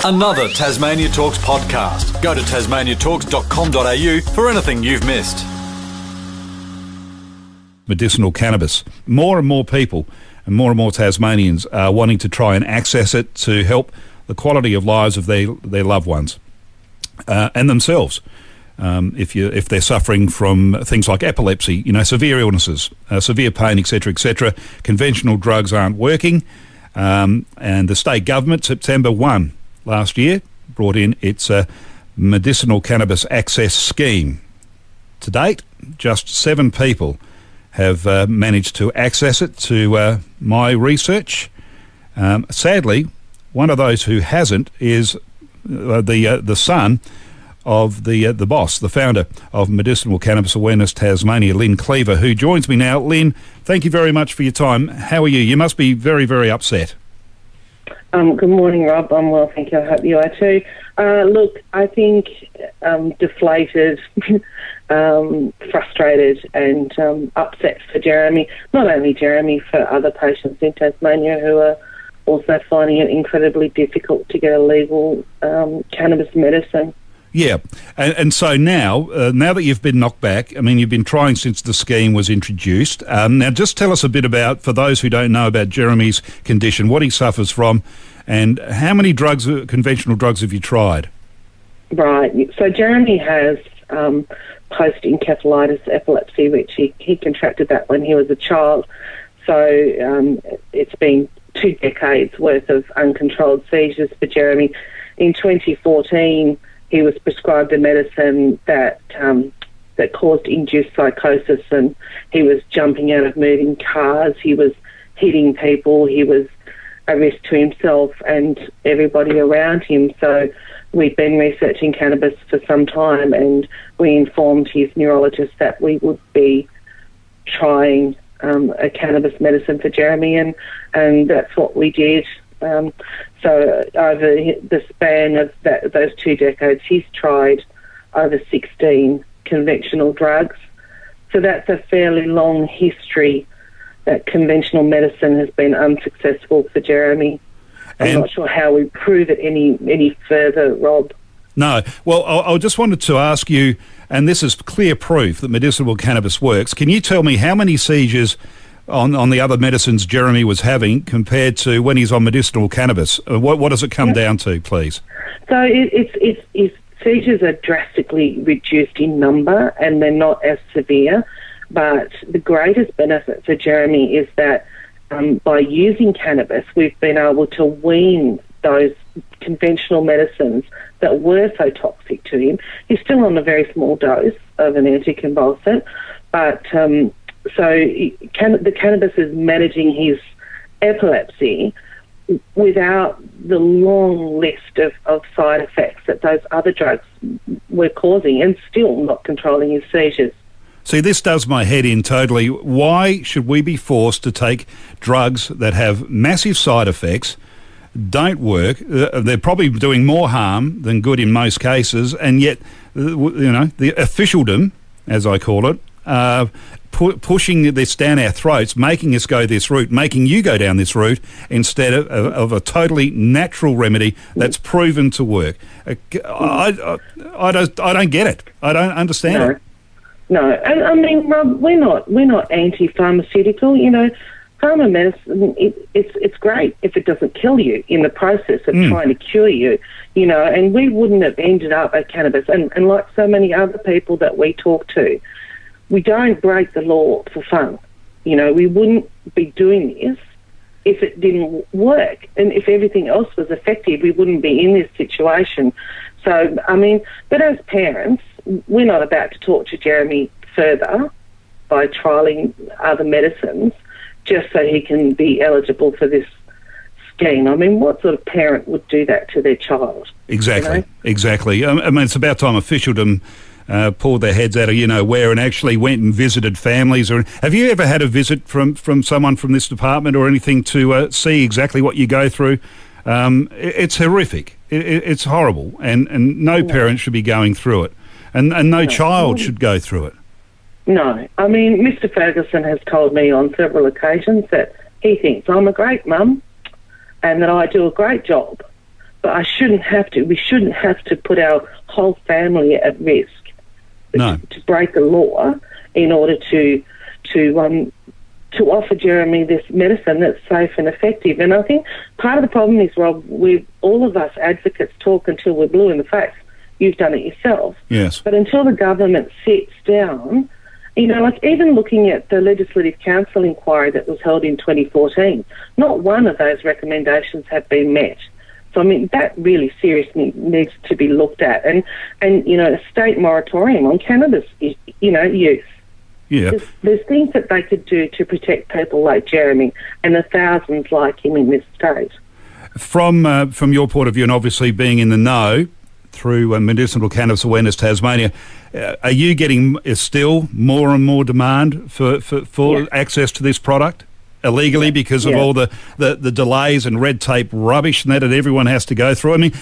Another Tasmania Talks podcast. Go to tasmaniatalks.com.au for anything you've missed. Medicinal cannabis. More and more people and more Tasmanians are wanting to try and access it to help the quality of lives of their loved ones and themselves. If they're suffering from things like epilepsy, severe illnesses, severe pain, etc., conventional drugs aren't working. And the state government, September 1 last year, brought in its Medicinal Cannabis Access Scheme. To date, just 7 people have managed to access it, to my research. Sadly, one of those who hasn't is the son of the boss, the founder of Medicinal Cannabis Awareness Tasmania, Lynn Cleaver, who joins me now. Lynn, thank you very much for your time. How are you? You must be very, very upset. Good morning, Rob. I'm well, thank you. I hope you are too. Look, I think deflated, frustrated and upset for Jeremy. Not only Jeremy, for other patients in Tasmania who are also finding it incredibly difficult to get a legal cannabis medicine. Yeah, and so now that you've been knocked back, you've been trying since the scheme was introduced. Now just tell us a bit about, for those who don't know about Jeremy's condition, what he suffers from, and how many conventional drugs have you tried? Right, so Jeremy has post-encephalitis epilepsy, which he contracted that when he was a child. So it's been 2 decades worth of uncontrolled seizures for Jeremy. In 2014, he was prescribed a medicine that caused induced psychosis, and he was jumping out of moving cars, he was hitting people, he was a risk to himself and everybody around him. So we'd been researching cannabis for some time, and we informed his neurologist that we would be trying a cannabis medicine for Jeremy, and that's what we did. So over the span of those 2 decades, he's tried over 16 conventional drugs. So that's a fairly long history that conventional medicine has been unsuccessful for Jeremy. I'm not sure how we prove it any further, Rob. No. Well, I just wanted to ask you, and this is clear proof that medicinal cannabis works. Can you tell me how many seizures on the other medicines Jeremy was having compared to when he's on medicinal cannabis? What does it come down to, please? So it's seizures are drastically reduced in number, and they're not as severe. But the greatest benefit for Jeremy is that by using cannabis, we've been able to wean those conventional medicines that were so toxic to him. He's still on a very small dose of an anticonvulsant, but so the cannabis is managing his epilepsy without the long list of side effects that those other drugs were causing, and still not controlling his seizures. See, this does my head in totally. Why should we be forced to take drugs that have massive side effects, don't work, they're probably doing more harm than good in most cases, and yet, the officialdom, as I call it, pushing this down our throats, making us go this route, making you go down this route instead of a totally natural remedy that's proven to work. I don't get it. I don't understand it. No, and Rob, we're not anti-pharmaceutical. Pharma medicine, it's great if it doesn't kill you in the process of trying to cure you. And we wouldn't have ended up at cannabis, and like so many other people that we talk to, we don't break the law for fun. We wouldn't be doing this if it didn't work, and if everything else was effective, we wouldn't be in this situation. So, but as parents, we're not about to torture Jeremy further by trialling other medicines just so he can be eligible for this scheme. What sort of parent would do that to their child? Exactly, exactly. It's about time officialdom pulled their heads out of where and actually went and visited families. Or have you ever had a visit from someone from this department or anything to see exactly what you go through? It's horrific. It's horrible, and no parent should be going through it. And no child should go through it. No. Mr. Ferguson has told me on several occasions that he thinks I'm a great mum and that I do a great job. but we shouldn't have to put our whole family at risk to break the law in order to offer Jeremy this medicine that's safe and effective. And I think part of the problem is, Rob, all of us advocates talk until we're blue in the face. You've done it yourself. Yes. But until the government sits down, like even looking at the Legislative Council inquiry that was held in 2014, not one of those recommendations have been met. So, I mean, that really seriously needs to be looked at. And a state moratorium on cannabis, use. Yeah. There's things that they could do to protect people like Jeremy and the thousands like him in this state. From your point of view, and obviously being in the know through Medicinal Cannabis Awareness Tasmania, are you getting still more and more demand for access to this product illegally because of all the delays and red tape rubbish and that everyone has to go through? I mean,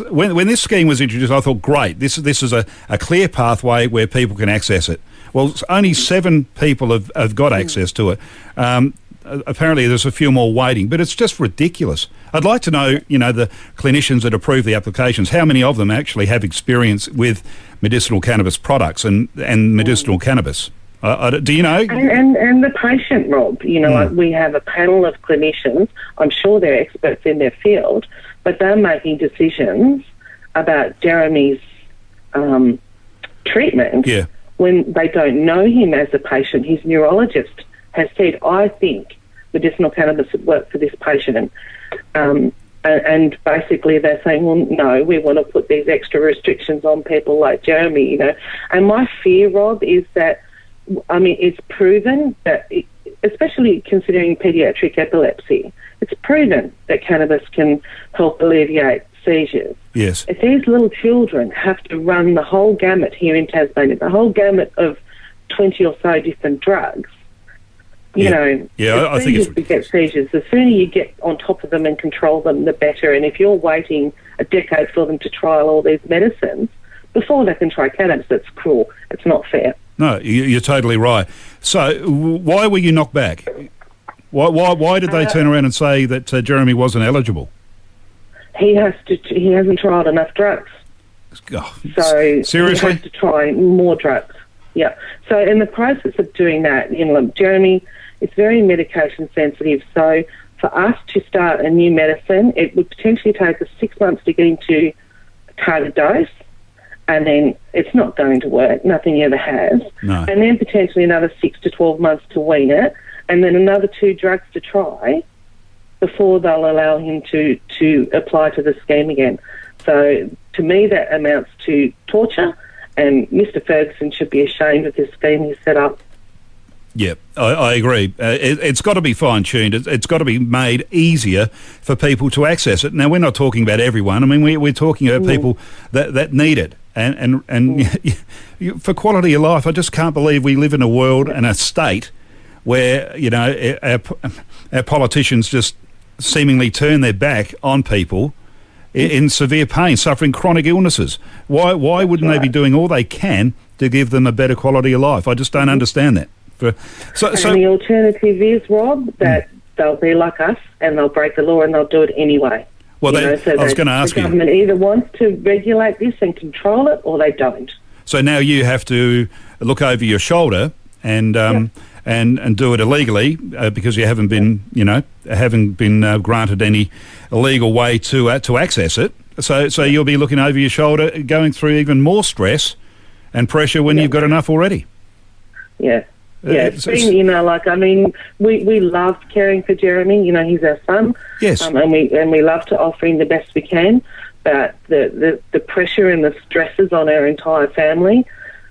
when this scheme was introduced, I thought, great, this is a clear pathway where people can access it. Well, only 7 people have got access to it. Apparently there's a few more waiting, but it's just ridiculous. I'd like to know, the clinicians that approve the applications, how many of them actually have experience with medicinal cannabis products and medicinal cannabis? Do you know? And the patient, Rob, like we have a panel of clinicians. I'm sure they're experts in their field, but they're making decisions about Jeremy's treatment when they don't know him as a patient. His neurologist has said, I think medicinal cannabis would work for this patient. And basically they're saying, well, no, we want to put these extra restrictions on people like Jeremy, And my fear, Rob, is that, it's proven that, especially considering paediatric epilepsy, it's proven that cannabis can help alleviate seizures. Yes. If these little children have to run the whole gamut here in Tasmania, the whole gamut of 20 or so different drugs, I think it's to get seizures. The sooner you get on top of them and control them, the better. And if you're waiting a decade for them to trial all these medicines before they can try cannabis, that's cruel. It's not fair. No, you're totally right. So why were you knocked back? Why did they turn around and say that Jeremy wasn't eligible? He hasn't tried enough drugs. Oh, so seriously? He has to try more drugs. Yeah. So in the process of doing that, Jeremy is very medication sensitive. So for us to start a new medicine, it would potentially take us 6 months to get into a target dose, and then it's not going to work. Nothing ever has. No. And then potentially another 6 to 12 months to wean it, and then another 2 drugs to try before they'll allow him to apply to the scheme again. So to me, that amounts to torture. And Mr. Ferguson should be ashamed of this scheme he's set up. Yeah, I agree. It's got to be fine-tuned. It's got to be made easier for people to access it. Now, we're not talking about everyone. I mean, we're talking about people that need it. And for quality of life, I just can't believe we live in a world and a state where, our politicians just seemingly turn their back on people in severe pain, suffering chronic illnesses. Why wouldn't they be doing all they can to give them a better quality of life? I just don't understand that. So the alternative is, Rob, that they'll be like us and they'll break the law and they'll do it anyway. Well, I was going to ask you. The government either wants to regulate this and control it, or they don't. So now you have to look over your shoulder and do it illegally because you haven't been, granted any legal way to access it. So you'll be looking over your shoulder, going through even more stress and pressure when you've got enough already. Yeah. Yeah, we love caring for Jeremy. He's our son. Yes. And we love to offer him the best we can. But the pressure and the stresses on our entire family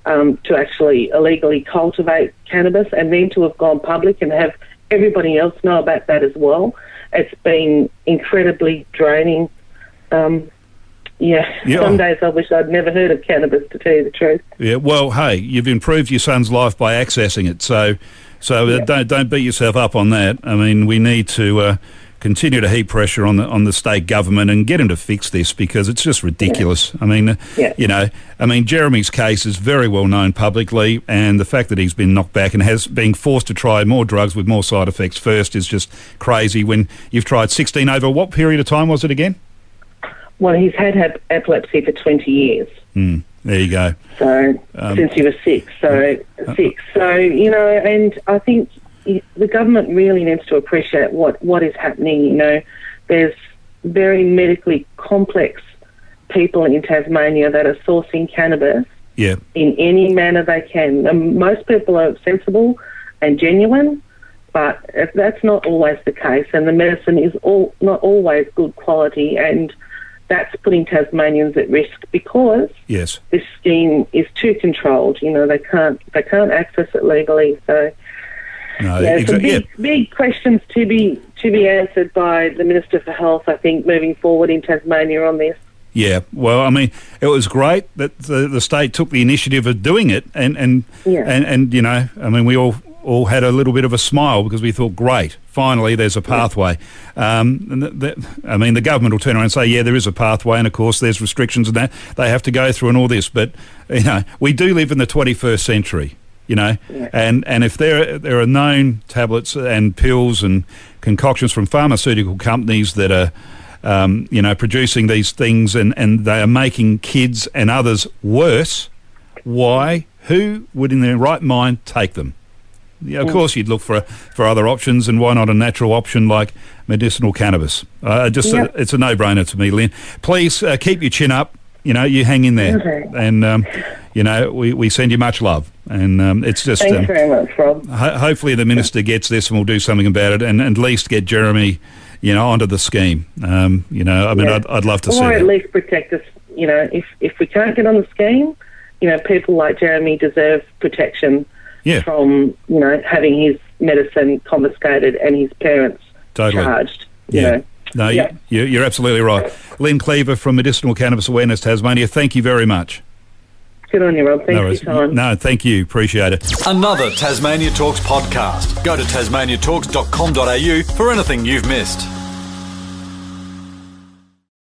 to actually illegally cultivate cannabis and then to have gone public and have everybody else know about that as well, it's been incredibly draining. Some days I wish I'd never heard of cannabis, to tell you the truth. Yeah, well, hey, you've improved your son's life by accessing it, so don't beat yourself up on that. I mean, we need to continue to heap pressure on the state government and get him to fix this because it's just ridiculous. Yeah. I mean, Jeremy's case is very well known publicly, and the fact that he's been knocked back and has been forced to try more drugs with more side effects first is just crazy. When you've tried 16 over what period of time was it again? Well, he's had epilepsy for 20 years. There you go. So since he was 6. So, you know, and I think the government really needs to appreciate what is happening. You know, there's very medically complex people in Tasmania that are sourcing cannabis in any manner they can. And most people are sensible and genuine, but that's not always the case, and the medicine is not always good quality, and that's putting Tasmanians at risk because this scheme is too controlled. You know, they can't access it legally. So big questions to be answered by the Minister for Health, I think, moving forward in Tasmania on this. Yeah, well, I mean, it was great that the state took the initiative of doing it, and you know, I mean, we all had a little bit of a smile because we thought, great, finally there's a pathway. I mean, the government will turn around and say, yeah, there is a pathway, and of course there's restrictions and that they have to go through and all this, but you know, we do live in the 21st century. You know, and if there are known tablets and pills and concoctions from pharmaceutical companies that are you know, producing these things and they are making kids and others worse, who would in their right mind take them? Yeah, of course you'd look for other options, and why not a natural option like medicinal cannabis? It's a no-brainer to me, Lynn. Please keep your chin up. You know, you hang in there, and you know, we send you much love, and it's just thanks very much, Rob. Hopefully the minister gets this and we'll do something about it, and at least get Jeremy, you know, onto the scheme. You know, I mean, I'd love to see that. Or at least protect us. You know, if we can't get on the scheme, you know, people like Jeremy deserve protection from, you know, having his medicine confiscated and his parents charged. You know. No, you're absolutely right. Lynn Cleaver from Medicinal Cannabis Awareness Tasmania, thank you very much. Good on you, Rob. Thanks for your time. No, thank you. Appreciate it. Another Tasmania Talks podcast. Go to tasmaniatalks.com.au for anything you've missed.